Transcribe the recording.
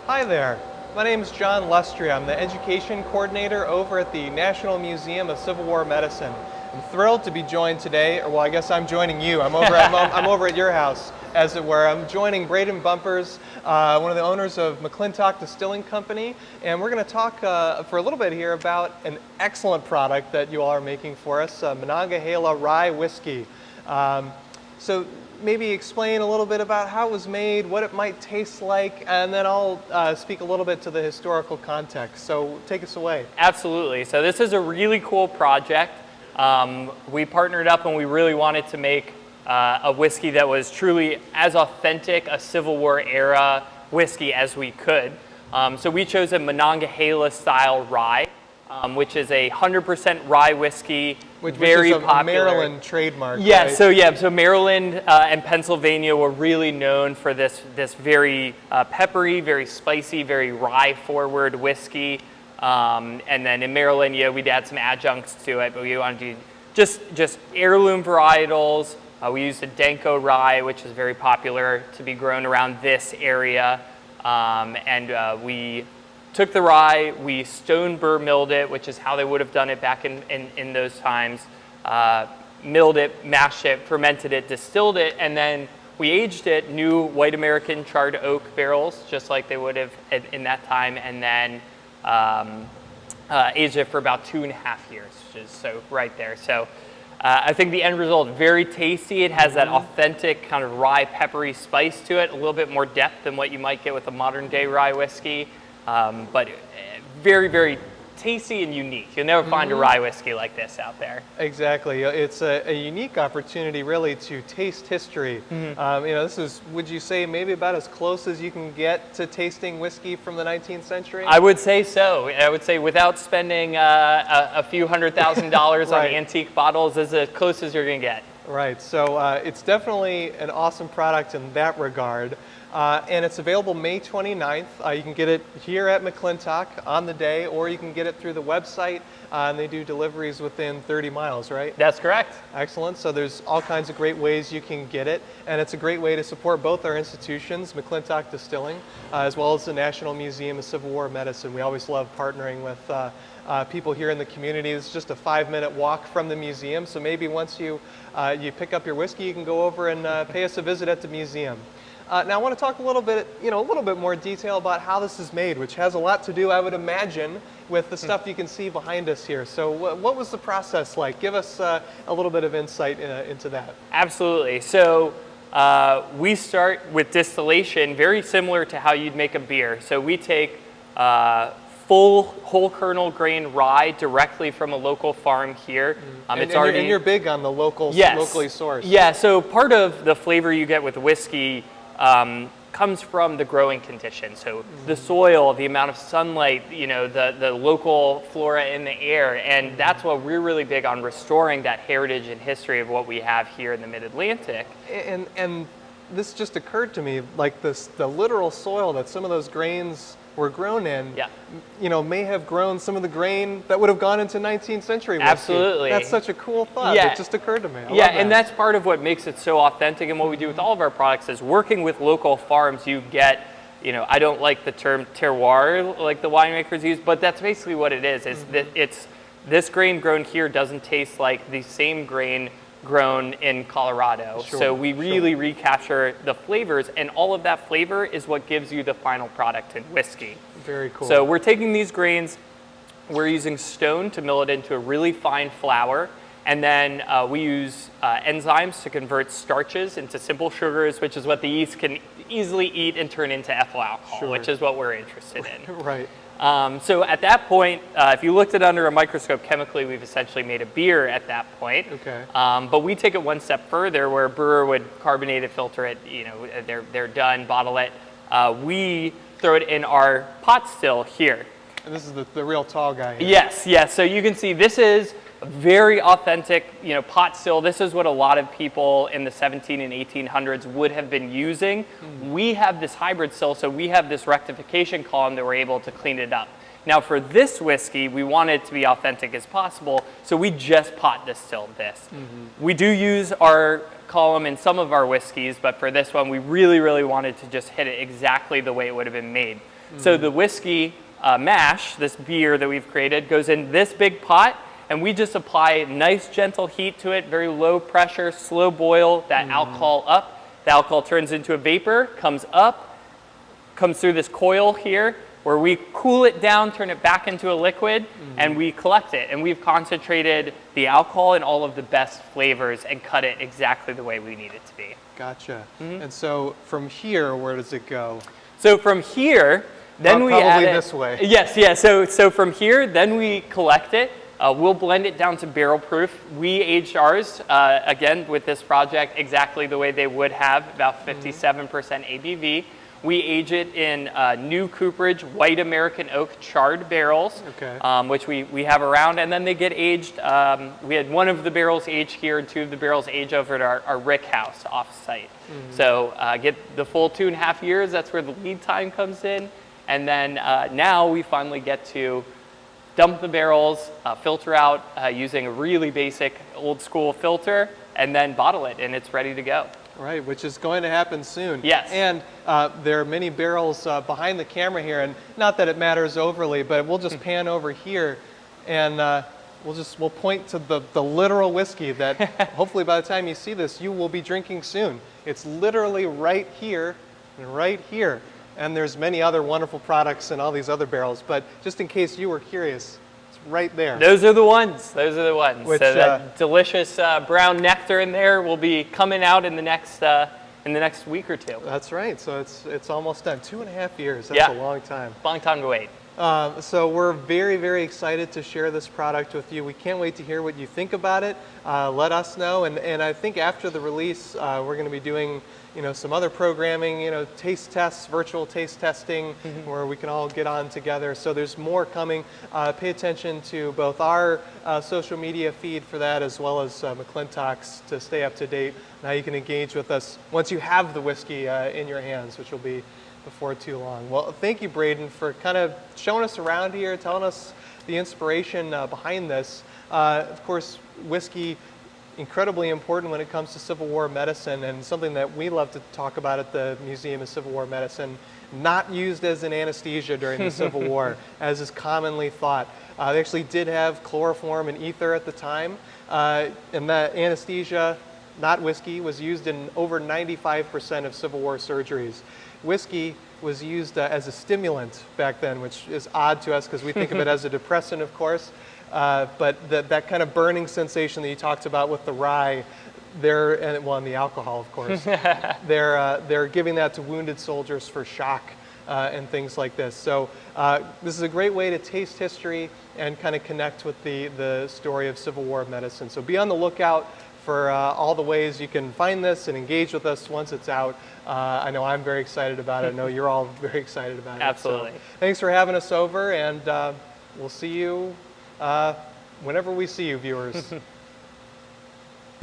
Hi there. My name is John Lustrea. I'm the education coordinator over at the National Museum of Civil War Medicine. I'm thrilled to be joined today, or well, I guess I'm joining you. I'm over at your house, as it were. I'm joining Braeden Bumpers, one of the owners of McClintock Distilling Company, and we're going to talk for a little bit here about an excellent product that you all are making for us, Monongahela Rye Whiskey. So maybe explain a little bit about how it was made, what it might taste like, and then I'll speak a little bit to the historical context. So take us away. Absolutely. So this is a really cool project. We partnered up and we really wanted to make a whiskey that was truly as authentic a Civil War era whiskey as we could. So we chose a Monongahela style rye, which is a 100% rye whiskey, very popular. A Maryland trademark. Yeah, right? so Maryland and Pennsylvania were really known for this very peppery, very spicy, very rye forward whiskey. And then in Maryland, we'd add some adjuncts to it, but we wanted to do just heirloom varietals. We used a Danko rye, which is very popular to be grown around this area. And we took the rye, we stone burr milled it, which is how they would have done it back in those times. Milled it, mashed it, fermented it, distilled it, and then we aged it new white American charred oak barrels, just like they would have in that time, and then aged it for about 2.5 years, which is so right there. So I think the end result, very tasty. It has that authentic kind of rye peppery spice to it, a little bit more depth than what you might get with a modern day rye whiskey, but very, very tasty and unique. You'll never find a rye whiskey like this out there. Exactly. It's a unique opportunity really to taste history. This is, would you say, maybe about as close as you can get to tasting whiskey from the 19th century? I would say so. I would say without spending a few $100,000 Right. on antique bottles, is as close as you're going to get. Right. So it's definitely an awesome product in that regard. And it's available May 29th. You can get it here at McClintock on the day, or you can get it through the website, and they do deliveries within 30 miles, right? That's correct. Excellent. So there's all kinds of great ways you can get it, and it's a great way to support both our institutions, McClintock Distilling, as well as the National Museum of Civil War Medicine. We always love partnering with people here in the community. It's just a 5-minute walk from the museum, so maybe once you pick up your whiskey, you can go over and pay us a visit at the museum. Now I want to talk a little bit more detail about how this is made, which has a lot to do, I would imagine, with the stuff you can see behind us here. So what was the process like? Give us a little bit of insight into that. Absolutely. So we start with distillation, very similar to how you'd make a beer. So we take full whole kernel grain rye directly from a local farm here. And you're big on the locally sourced. Yeah, so part of the flavor you get with whiskey comes from the growing conditions. So the soil, the amount of sunlight, the local flora in the air, and that's what we're really big on, restoring that heritage and history of what we have here in the Mid-Atlantic. And this just occurred to me, like the literal soil that some of those grains were grown in, may have grown some of the grain that would have gone into 19th century whiskey. Absolutely. That's such a cool thought. Yeah. It just occurred to me. And that's part of what makes it so authentic. And what we do with all of our products is working with local farms. You get, I don't like the term terroir like the winemakers use, but that's basically what it is. It's this grain grown here doesn't taste like the same grain grown in Colorado. Sure, so we really recapture the flavors, and all of that flavor is what gives you the final product in whiskey. Very cool. So we're taking these grains, we're using stone to mill it into a really fine flour, and then we use enzymes to convert starches into simple sugars, which is what the yeast can easily eat and turn into ethyl alcohol, which is what we're interested in. Right. So at that point, if you looked at it under a microscope chemically, we've essentially made a beer at that point. Okay. But we take it one step further, where a brewer would carbonate it, filter it, they're done, bottle it. We throw it in our pot still here. And this is the real tall guy here. Yes. So you can see this is a very authentic, pot still. This is what a lot of people in the 17 and 1800s would have been using. We have this hybrid still, so we have this rectification column that we're able to clean it up. Now for this whiskey, we want it to be authentic as possible, so we just pot distilled this. We do use our column in some of our whiskeys, but for this one, we really, really wanted to just hit it exactly the way it would have been made. So the whiskey mash, this beer that we've created, goes in this big pot, and we just apply nice gentle heat to it, very low pressure, slow boil that alcohol up. The alcohol turns into a vapor, comes up, comes through this coil here, where we cool it down, turn it back into a liquid, and we collect it. And we've concentrated the alcohol and all of the best flavors and cut it exactly the way we need it to be. Gotcha. And so from here, where does it go? So from here, then we probably add it, this way. Yes, yeah. So from here, then we collect it. We'll blend it down to barrel proof. We aged ours, again, with this project, exactly the way they would have, about 57% ABV. We age it in new cooperage, white American oak charred barrels, which we have around, and then they get aged. We had one of the barrels aged here and two of the barrels aged over at our rick house off-site. So get the full 2.5 years, that's where the lead time comes in. And then now we finally get to dump the barrels, filter out using a really basic old school filter, and then bottle it, and it's ready to go. Right, which is going to happen soon. Yes. And there are many barrels behind the camera here, and not that it matters overly, but we'll just pan over here, and we'll point to the literal whiskey that hopefully by the time you see this, you will be drinking soon. It's literally right here and right here. And there's many other wonderful products in all these other barrels, but just in case you were curious, it's right there. Those are the ones. Those are the ones. Which, so that delicious brown nectar in there will be coming out in the next week or two. That's right. So it's almost done. 2.5 years. That's a long time. Long time to wait. So we're very, very excited to share this product with you. We can't wait to hear what you think about it. Let us know. And I think after the release, we're going to be doing some other programming, taste tests, virtual taste testing, where we can all get on together. So there's more coming. Pay attention to both our social media feed for that, as well as McClintock's, to stay up to date. Now you can engage with us once you have the whiskey in your hands, which will be before too long. Well, thank you, Braeden, for kind of showing us around here, telling us the inspiration behind this. Of course, whiskey, incredibly important when it comes to Civil War medicine, and something that we love to talk about at the Museum of Civil War Medicine. Not used as an anesthesia during the Civil War, as is commonly thought. They actually did have chloroform and ether at the time, and that anesthesia, not whiskey, was used in over 95% of Civil War surgeries. Whiskey was used as a stimulant back then, which is odd to us because we think of it as a depressant, of course. But that kind of burning sensation that you talked about with the rye, and the alcohol, of course, they're giving that to wounded soldiers for shock and things like this. So this is a great way to taste history and kind of connect with the story of Civil War medicine. So be on the lookout for all the ways you can find this and engage with us once it's out. I know I'm very excited about it. I know you're all very excited about it. Absolutely. So thanks for having us over, and we'll see you whenever we see you, viewers.